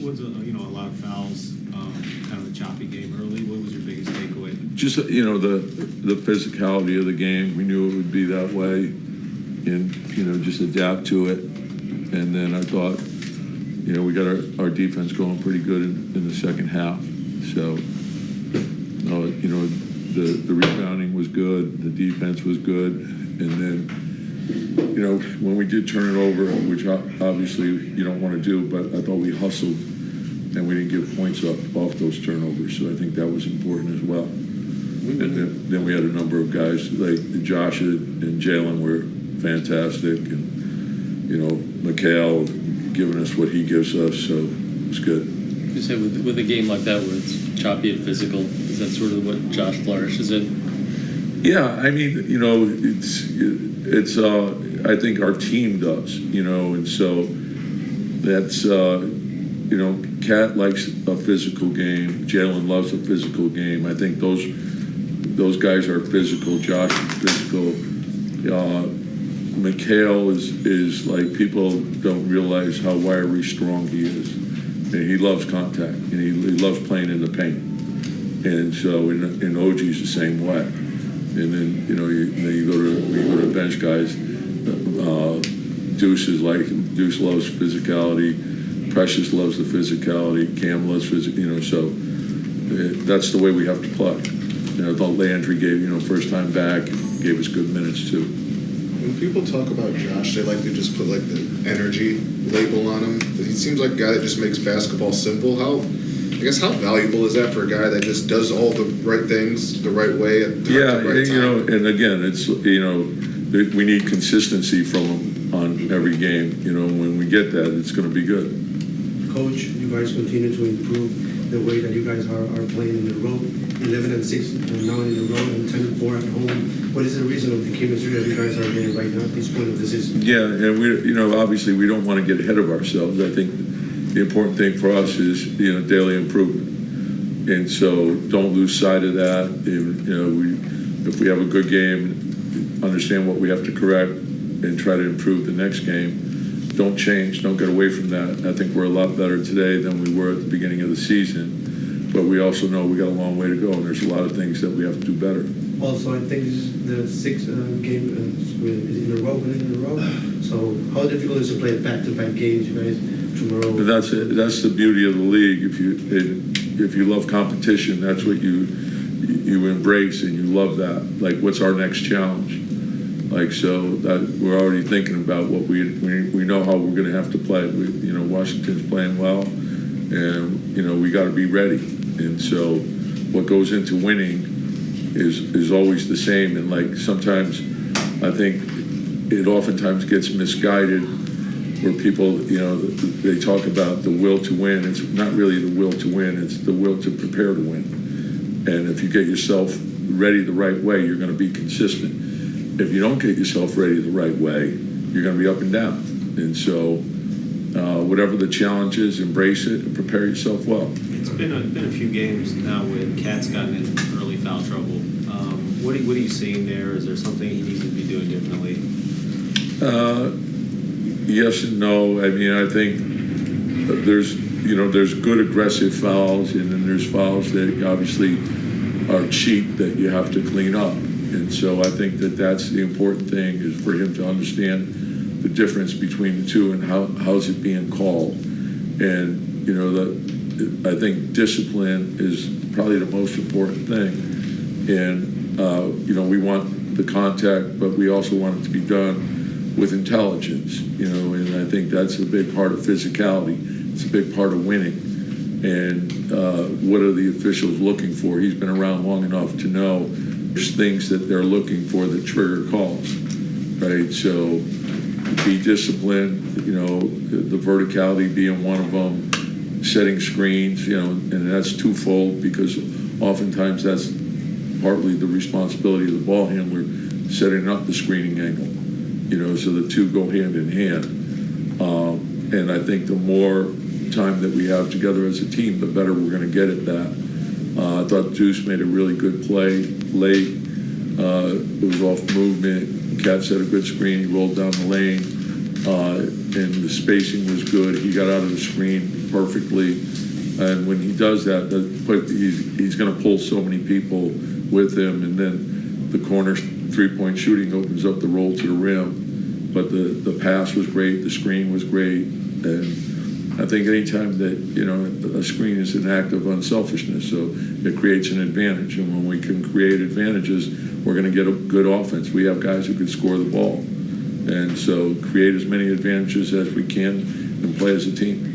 was a lot of fouls, kind of a choppy game early. What was your biggest takeaway? Just the physicality of the game. We knew it would be that way, and just adapt to it. And then I thought, we got our defense going pretty good in the second half. So, the rebounding was good, the defense was good, and then, when we did turn it over, which obviously you don't want to do, but I thought we hustled and we didn't give points up off those turnovers. So I think that was important as well. And then we had a number of guys like Josh and Jalen were fantastic, and Mikhail giving us what he gives us, so it's good. You say with a game like that where it's choppy and physical, is that sort of what Josh flourishes in? Yeah, I mean, it's I think our team does, and so that's Kat likes a physical game. Jalen loves a physical game. I think those guys are physical. Josh is physical. Mikhail is like, people don't realize how wiry strong he is. And he loves contact, and he loves playing in the paint. And so in OG's the same way. And then you go to bench guys. Deuce loves physicality. Precious loves the physicality. Cam loves so that's the way we have to play. I thought Landry gave first time back, gave us good minutes too. When people talk about Josh, they like to just put like the energy label on him. He seems like a guy that just makes basketball simple. How valuable is that for a guy that just does all the right things the right way at the right time? And again, it's we need consistency from him on every game. When we get that, it's going to be good. Coach, you guys continue to improve the way that you guys are playing in the road. 11-6 now in the road and 10-4 at home. What is the reason of the chemistry that you guys are getting right now at this point of the season? Yeah, and we, obviously we don't want to get ahead of ourselves. I think the important thing for us is, daily improvement, and so don't lose sight of that. If we have a good game, understand what we have to correct, and try to improve the next game. Don't change. Don't get away from that. I think we're a lot better today than we were at the beginning of the season. But we also know we got a long way to go, and there's a lot of things that we have to do better. Also, I think this is the sixth game in a row, winning in a row. So how difficult is it to play back-to-back games, you guys, tomorrow? But that's the beauty of the league. If you love competition, that's what you embrace, and you love that. Like, what's our next challenge? Like, so that we're already thinking about what we know how we're going to have to play. Washington's playing well, and we got to be ready. And so what goes into winning is always the same. And like, sometimes I think it oftentimes gets misguided where people, they talk about the will to win. It's not really the will to win, it's the will to prepare to win. And if you get yourself ready the right way, you're going to be consistent. If you don't get yourself ready the right way, you're going to be up and down. And so whatever the challenge is, embrace it and prepare yourself well. It's been a few games now with Kat's gotten in early foul trouble. What are you seeing there? Is there something he needs to be doing differently? Yes and no. I mean, I think there's good aggressive fouls, and then there's fouls that obviously are cheap that you have to clean up. And so I think that's the important thing, is for him to understand the difference between the two and how's it being called. And I think discipline is probably the most important thing. And we want the contact, but we also want it to be done with intelligence. And I think that's a big part of physicality. It's a big part of winning. And what are the officials looking for? He's been around long enough to know there's things that they're looking for that trigger calls, right? So be disciplined, the verticality being one of them, setting screens, and that's twofold, because oftentimes that's partly the responsibility of the ball handler, setting up the screening angle, so the two go hand in hand. And I think the more time that we have together as a team, the better we're going to get at that. I thought Deuce made a really good play late. It was off movement. Cat set a good screen. He rolled down the lane. and the spacing was good. He got out of the screen perfectly. And when he does that, but he's going to pull so many people with him, and then the corner three-point shooting opens up the roll to the rim. But the pass was great, the screen was great, and I think anytime that, you know, a screen is an act of unselfishness, so it creates an advantage. And when we can create advantages, we're going to get a good offense. We have guys who can score the ball. And so create as many advantages as we can and play as a team.